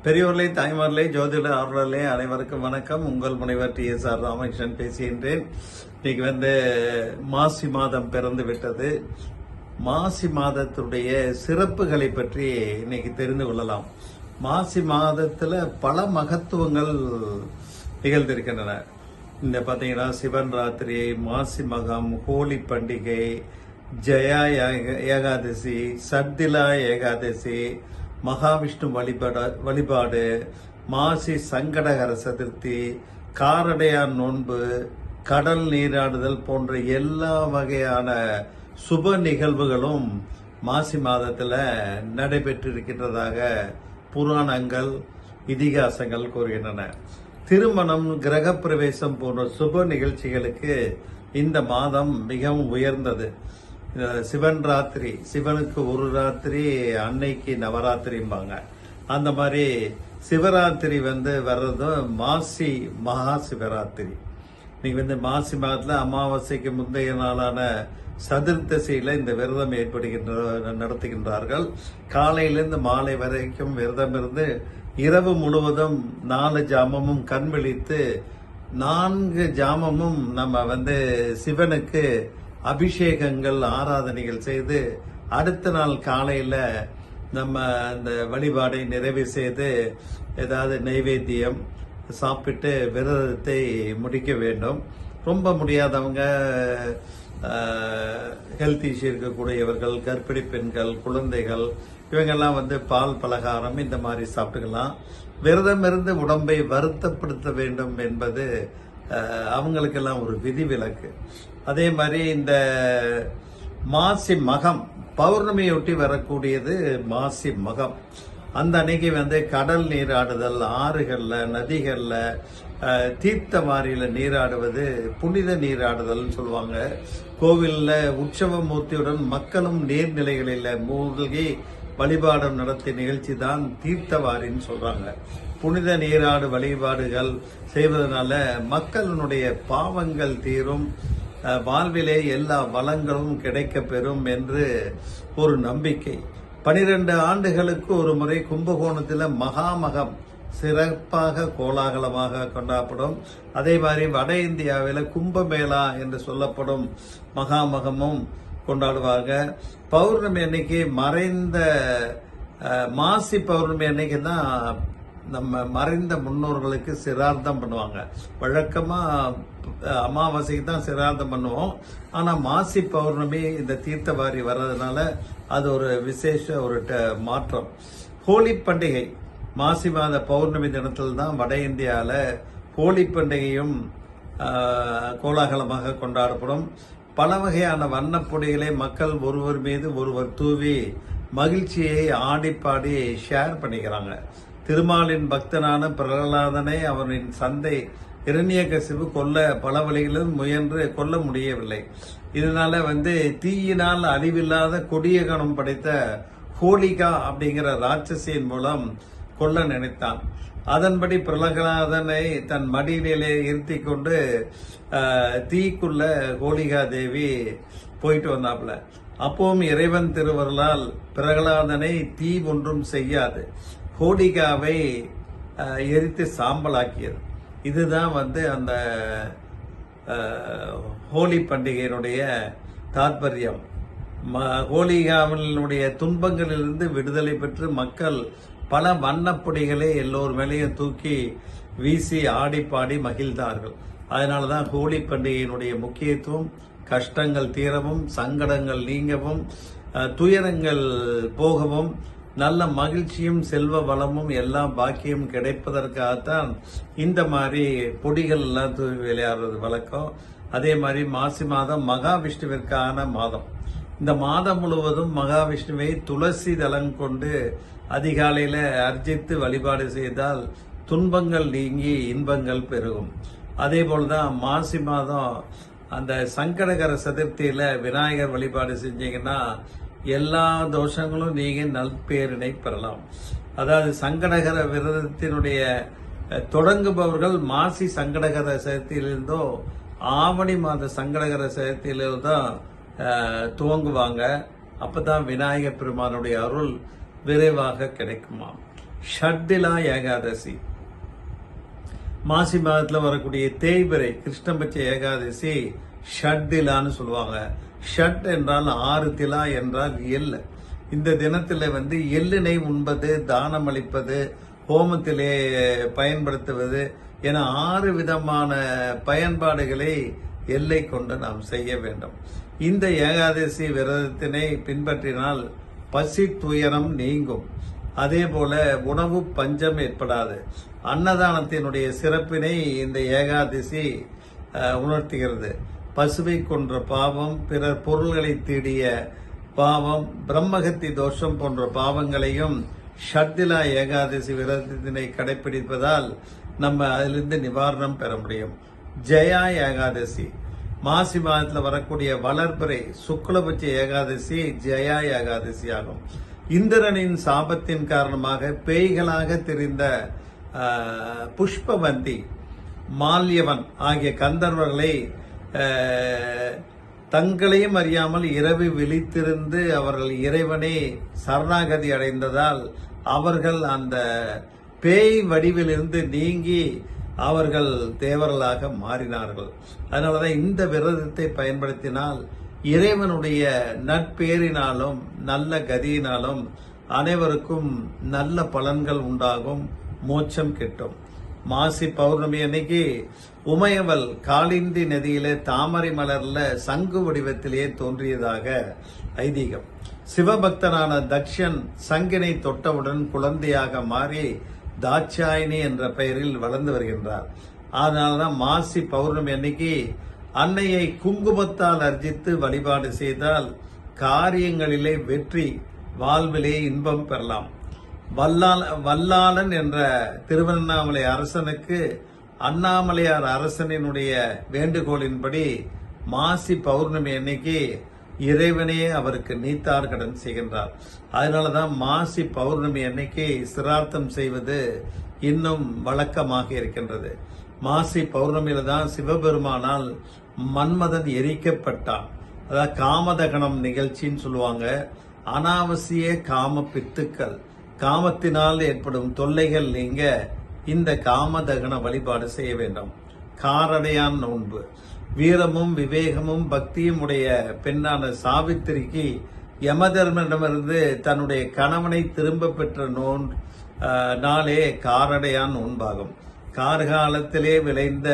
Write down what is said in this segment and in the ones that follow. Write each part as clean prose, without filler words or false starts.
பெரியோர்களே, தாய்மார்களே, ஜோதிட ஆர்வலர்களே அனைவருக்கும் வணக்கம். உங்கள் முனைவர் TSR ராமகிருஷ்ணன் பேசுகின்றேன். இன்னைக்கு மாசி மாதம் பிறந்து விட்டது. மாசி மாதத்துடைய சிறப்புகளை பற்றி இன்னைக்கு தெரிந்து கொள்ளலாம். மாசி மாதத்துல பல மகத்துவங்கள் நிகழ்ந்திருக்கின்றன. இந்த பாத்தீங்கன்னா சிவன் ராத்திரி, மாசி மகம், ஹோலி பண்டிகை, ஜெயா ஏகாதசி, சத்திலா ஏகாதசி, மகாவிஷ்ணு வழிபாடு, மாசி சங்கடகர சதுர்த்தி, காரடையான் நோன்பு, கடல் நீராடுதல் போன்ற எல்லா வகையான சுப நிகழ்வுகளும் மாசி மாதத்துல நடைபெற்றிருக்கின்றதாக புராணங்கள், இதிகாசங்கள் கூறுகின்றன. திருமணம், கிரகப்பிரவேசம் போன்ற சுப நிகழ்ச்சிகளுக்கு இந்த மாதம் மிகவும் உயர்ந்தது. சிவன் ராத்திரி, சிவனுக்கு ஒரு ராத்திரி, அன்னைக்கு நவராத்திரிம்பாங்க. அந்த மாதிரி சிவராத்திரி வர்றதும் மாசி மகா சிவராத்திரி. இன்னைக்கு மாசி மாதத்துல அமாவாசைக்கு முந்தைய நாளான சதுர்த்தசியில இந்த விரதம் நடத்துகின்றார்கள். காலையிலிருந்து மாலை வரைக்கும் விரதம் இருந்து இரவு முழுவதும் 4 ஜாமமும் கண் விழித்து 4 ஜாமமும் நம்ம சிவனுக்கு அபிஷேகங்கள், ஆராதனைகள் செய்து அடுத்த நாள் காலையில நம்ம அந்த வழிபாடை நிறைவு செய்து ஏதாவது நைவேத்தியம் சாப்பிட்டு விரதத்தை முடிக்க வேண்டும். ரொம்ப முடியாதவங்க, ஹெல்த் இஷ்யூ இருக்கக்கூடியவர்கள், கர்ப்பிணி பெண்கள், குழந்தைகள், இவங்கெல்லாம் பால் பலகாரம் இந்த மாதிரி சாப்பிட்டுக்கலாம். விரதம் இருந்து உடம்பை வருத்தப்படுத்த வேண்டும் என்பது அவங்களுக்கெல்லாம் ஒரு விதிவிலக்கு. அதே மாதிரி இந்த மாசி மகம், பௌர்ணமியொட்டி வரக்கூடியது மாசி மகம். அந்த அன்னைக்கு கடல் நீராடுதல், ஆறுகள்ல, நதிகள்ல, தீர்த்த வாரியில நீராடுவது புனித நீராடுதல் சொல்லுவாங்க. கோவில்ல உற்சவ மூர்த்தியுடன் மக்களும் நீர்நிலைகளில் மூழ்கி வழிபாடு நடத்திய நிகழ்ச்சி தான் தீர்த்தவாரின்னு சொல்றாங்க. புனித நீராடு வழிபாடுகள் செய்வதனால மக்களுடைய பாவங்கள் தீரும், வாழ்விலே எல்லா வளங்களும் கிடைக்க பெறும் என்று ஒரு நம்பிக்கை. 12 ஆண்டுகளுக்கு ஒரு முறை கும்பகோணத்தில் மகாமகம் சிறப்பாக கோலாகலமாக கொண்டாடப்படும். அதே மாதிரி வட இந்தியாவில் கும்பமேளா என்று சொல்லப்படும் மகாமகமும் கொண்டாடுவாங்க. பௌர்ணமி அன்னைக்கு மறைந்த மாசி பௌர்ணமி அன்னைக்கு தான் நம்ம மறைந்த முன்னோர்களுக்கு சிரார்த்தம் பண்ணுவாங்க. வழக்கமா அமாவாசைக்கு தான் சிரார்த்தம் பண்ணுவோம். ஆனா மாசி பௌர்ணமி இந்த தீர்த்தவாரி வர்றதுனால அது ஒரு விசேஷ ஒரு மாற்றம். ஹோலி பண்டிகை மாசி மாத பௌர்ணமி தினத்தில் தான் வட இந்தியாவில் ஹோலி பண்டிகையும் கோலாகலமாக கொண்டாடப்படும். பல வகையான வண்ணப்பொடிகளை மக்கள் ஒருவர் மீது ஒருவர் தூவி மகிழ்ச்சியை ஆடிப்பாடி ஷேர் பண்ணிக்கிறாங்க. திருமாலின் பக்தனான பிரகலாதனை அவரின் சந்தை இரண்யகசிபு கொல்ல பல வழிகளிலும் முயன்று கொல்ல முடியவில்லை. இதனால தீயினால் அழிவில்லாத கொடிய கணம் படைத்த ஹோலிகா அப்படிங்கிற ராட்சசியின் மூலம் கொல்ல நினைத்தான். அதன்படி பிரகலாதனை தன் மடியிலே இருத்தி கொண்டு தீக்குள்ள ஹோலிகா தேவி போயிட்டு வந்தாப்புல. அப்பவும் இறைவன் திருவருளால் பிரகலாதனை தீ ஒன்றும் செய்யாது, ஹோலிகாவை எரித்து சாம்பலாக்கியது. இதுதான் அந்த ஹோலி பண்டிகையினுடைய தாற்பயம். ஹோலிகாவினுடைய துன்பங்களிலிருந்து விடுதலை பெற்று மக்கள் பல வண்ணப்பொடிகளை எல்லோர் மேலேயும் தூக்கி வீசி ஆடி பாடி மகிழ்ந்தார்கள். அதனாலதான் ஹோலி பண்டிகையினுடைய முக்கியத்துவம் கஷ்டங்கள் தீரவும், சங்கடங்கள் நீங்கவும், துயரங்கள் போகவும், நல்ல மகிழ்ச்சியும் செல்வ வளமும் எல்லாம் பாக்கியம் கிடைப்பதற்காகத்தான் இந்த மாதிரி பொடிகள் எல்லாம் தூவி விளையாடுறது வழக்கம். அதே மாதிரி மாசி மாதம் மகாவிஷ்ணுவிற்கான மாதம். இந்த மாதம் முழுவதும் மகாவிஷ்ணுவை துளசி தலம் கொண்டு அதிகாலையில அர்ச்சித்து வழிபாடு செய்தால் துன்பங்கள் நீங்கி இன்பங்கள் பெருகும். அதே போலதான் மாசி மாதம் அந்த சங்கடகர சதுர்த்தியில விநாயகர் வழிபாடு செஞ்சீங்கன்னா எல்லா தோஷங்களும் நீங்க நல்பேரினை பெறலாம். அதாவது சங்கடகர விரதத்தினுடைய தொடங்குபவர்கள் மாசி சங்கடகர சதுர்த்தியிலிருந்தோ ஆவணி மாத சங்கடகர சதுர்த்தியிலிருந்தோ துவங்குவாங்க. அப்பதான் விநாயகர் பெருமானுடைய அருள் விரைவாக கிடைக்குமா. ஷட்டிலா ஏகாதசி. மாசி மாதத்துல வரக்கூடிய தேய்பிறை கிருஷ்ணபட்ச ஏகாதசி ஷட்டிலான்னு சொல்லுவாங்க. ஷட் என்றால் 6, திலா என்றால் எள்ளு. இந்த தினத்துல எள்ளினை உண்பது, தானம் அளிப்பது, ஹோமத்திலே பயன்படுத்துவது என 6 விதமான பயன்பாடுகளை எல்லை கொண்டு நாம் செய்ய வேண்டும். இந்த ஏகாதசி விரதத்தினை பின்பற்றினால் பசி துயரம் நீங்கும். அதே போல உணவு பஞ்சம் ஏற்படாது. அன்னதானத்தினுடைய சிறப்பினை இந்த ஏகாதசி உணர்த்துகிறது. பசுவை கொன்ற பாவம், பிறர் பொருள்களை தேடிய பாவம், பிரம்மகத்தி தோஷம் போன்ற பாவங்களையும் ஷட்டிலா ஏகாதசி விரதத்தினை கடைபிடிப்பதால் நம்ம அதிலிருந்து நிவாரணம் பெற முடியும். ஜெயா ஏகாதசி மாசி மாதத்தில் வரக்கூடிய வளர்பிறை சுக்லபட்ச ஏகாதசி ஜெயா ஏகாதசி ஆகும். இந்திரனின் சாபத்தின் காரணமாக பேய்களாக தெரிந்த புஷ்பவந்தி, மால்யவன் ஆகிய கந்தர்வர்களை தங்களையும் அறியாமல் இரவு விழித்திருந்து அவர்கள் இறைவனை சரணாகதி அடைந்ததால் அவர்கள் அந்த பேய் வடிவிலிருந்து நீங்கி அவர்கள் தேவர்களாக மாறினார்கள். அதனாலதான் இந்த விரதத்தை பயன்படுத்தினால் இறைவனுடைய நட்பேரினாலும் நல்ல கதியினாலும் அனைவருக்கும் நல்ல பலன்கள் உண்டாகும், மோட்சம் கிட்டும். மாசி பௌர்ணமி அன்னைக்கு உமையவள் காளிந்தி நதியிலே தாமரை மலர்ல சங்கு வடிவத்திலே தோன்றியதாக ஐதீகம். சிவபக்தனான தக்ஷன் சங்கினை தொட்டவுடன் குழந்தையாக மாறி தாட்சாயினி என்ற பெயரில் வளர்ந்து வருகின்றார். அதனாலதான் மாசி பௌர்ணமி அன்னைக்கு அன்னையை குங்குமத்தால் அர்ச்சித்து வழிபாடு செய்தால் காரியங்களிலே வெற்றி, வாழ்விலே இன்பம் பெறலாம். வல்லாளன் என்ற திருவண்ணாமலை அரசனுக்கு அண்ணாமலையார் அரசனினுடைய வேண்டுகோளின்படி மாசி பௌர்ணமி அன்னைக்கு இறைவனே அவருக்கு நீத்தார் கடன் செய்கின்றார். அதனாலதான் மாசி பௌர்ணமி அன்னைக்கு சிரார்த்தம் செய்வது இன்னும் வழக்கமாக இருக்கின்றது. மாசி பௌர்ணமியில தான் சிவபெருமானால் மன்மதன் எரிக்கப்பட்டான். அதாவது காமதகனம் நிகழ்ச்சின்னு சொல்லுவாங்க. அனாவசிய காம பித்துக்கள், காமத்தினால் ஏற்படும் தொல்லைகள் நீங்க இந்த காமதகன வழிபாடு செய்ய வேண்டும். காரடையான் நோன்பு. வீரமும் விவேகமும் பக்தியும் உடைய பெண்ணான சாவித்திரிக்கு யமதர்மனிடமிருந்து தன்னுடைய கணவனை திரும்ப பெற்ற நாளே காரடையான் நோன்பாகும். கார்காலத்திலே விளைந்த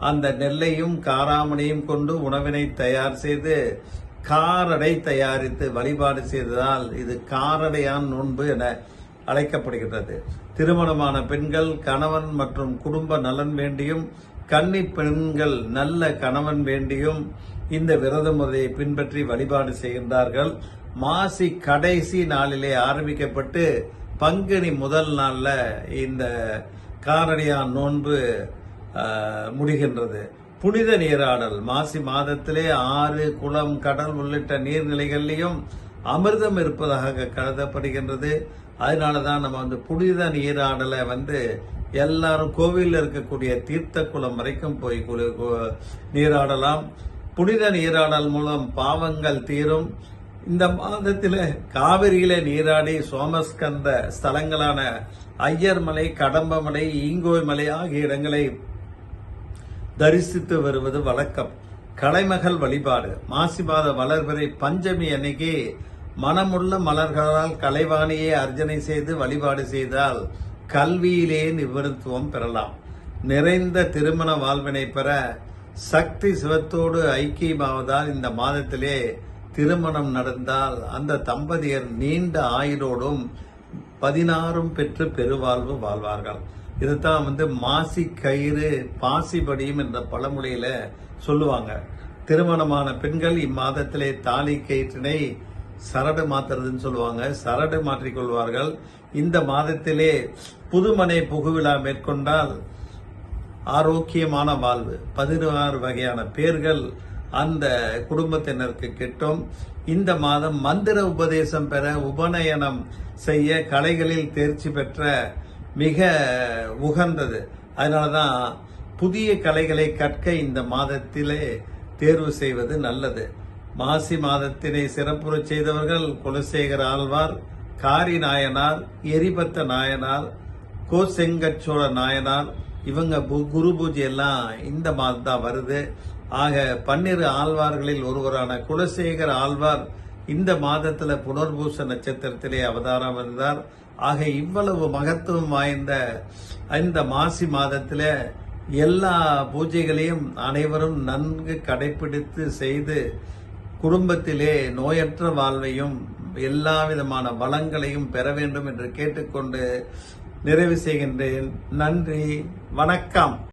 அந்த நெல்லையும் காராமணியும் கொண்டு உணவினை தயார் செய்து காரடை தயாரித்து வழிபாடு செய்ததால் இது காரடையான் நோன்பு என அழைக்கப்படுகிறது. திருமணமான பெண்கள் கணவன் மற்றும் குடும்ப நலன் வேண்டியும், கன்னி பெண்கள் நல்ல கணவன் வேண்டியும் இந்த விரத முறையை பின்பற்றி வழிபாடு செய்கின்றார்கள். மாசி கடைசி நாளிலே ஆரம்பிக்கப்பட்டு பங்குனி முதல் நாள்ல இந்த காரடையான் நோன்பு முடிகின்றது. புனித நீராடல். மாசி மாதத்திலே ஆறு, குளம், கடல் உள்ளிட்ட நீர்நிலைகளிலும் அமிர்தம் இருப்பதாக கருதப்படுகின்றது. அதனாலதான் நம்ம புனித நீராடலை எல்லாரும் கோவிலில் இருக்கக்கூடிய தீர்த்த குளம் வரைக்கும் போய் நீராடலாம். புனித நீராடல் மூலம் பாவங்கள் தீரும். இந்த மாதத்தில் காவிரியில நீராடி சோமஸ்கந்த ஸ்தலங்களான ஐயர்மலை, கடம்பமலை, ஈங்கோய் மலை ஆகிய இடங்களை தரிசித்து வருவது வழக்கம். கலைமகள் வழிபாடு. மாசி மாத வளர்பிறை பஞ்சமி அன்னைக்கு மனமுள்ள மலர்களால் கலைவாணியை அர்ச்சனை செய்து வழிபாடு செய்தால் கல்வியிலே நிபுணத்துவம் பெறலாம். நிறைந்த திருமண வாழ்வினை பெற சக்தி சிவத்தோடு ஐக்கியமாவதால் இந்த மாதத்திலே திருமணம் நடந்தால் அந்த தம்பதியர் நீண்ட ஆயுளோடும் 16 பெற்று பெருவாழ்வு வாழ்வார்கள். இதுதான் மாசி கயிறு பாசிபடியும் என்ற பழமொழியில சொல்லுவாங்க. திருமணமான பெண்கள் இம்மாதத்திலே தாலி கயிற்றினை சரடு மாத்துறதுன்னு சொல்லுவாங்க, சரடு மாற்றிக்கொள்வார்கள். இந்த மாதத்திலே புதுமனை புகுவிழா மேற்கொண்டால் ஆரோக்கியமான வாழ்வு, 16 வகையான பேர்கள் அந்த குடும்பத்தினருக்கு கிட்டும். இந்த மாதம் மந்திர உபதேசம் பெற, உபநயனம் செய்ய கலைகளில் தேர்ச்சி பெற்ற மிக உகந்தது. அதனாலதான் புதிய கலைகளை கற்க இந்த மாதத்திலே தேர்வு செய்வது நல்லது. மாசி மாதத்தினை சிறப்புற செய்தவர்கள் குலசேகர ஆழ்வார், காரி நாயனார், எரிபத்த நாயனார், கோசெங்கச்சோழ நாயனார் இவங்க குரு பூஜை எல்லாம் இந்த மாதம் தான் வருது. ஆக 12 ஆழ்வார்களில் ஒருவரான குலசேகர ஆழ்வார் இந்த மாதத்துல புனர்பூச நட்சத்திரத்திலே அவதாரம் வந்தார். ஆக இவ்வளவு மகத்துவம் வாய்ந்த இந்த மாசி மாதத்துல எல்லா பூஜைகளையும் அனைவரும் நன்கு கடைபிடித்து செய்து குடும்பத்திலே நோயற்ற வாழ்வையும் எல்லா விதமான வளங்களையும் பெற வேண்டும் என்று கேட்டுக்கொண்டு நிறைவு செய்கின்றேன். நன்றி, வணக்கம்.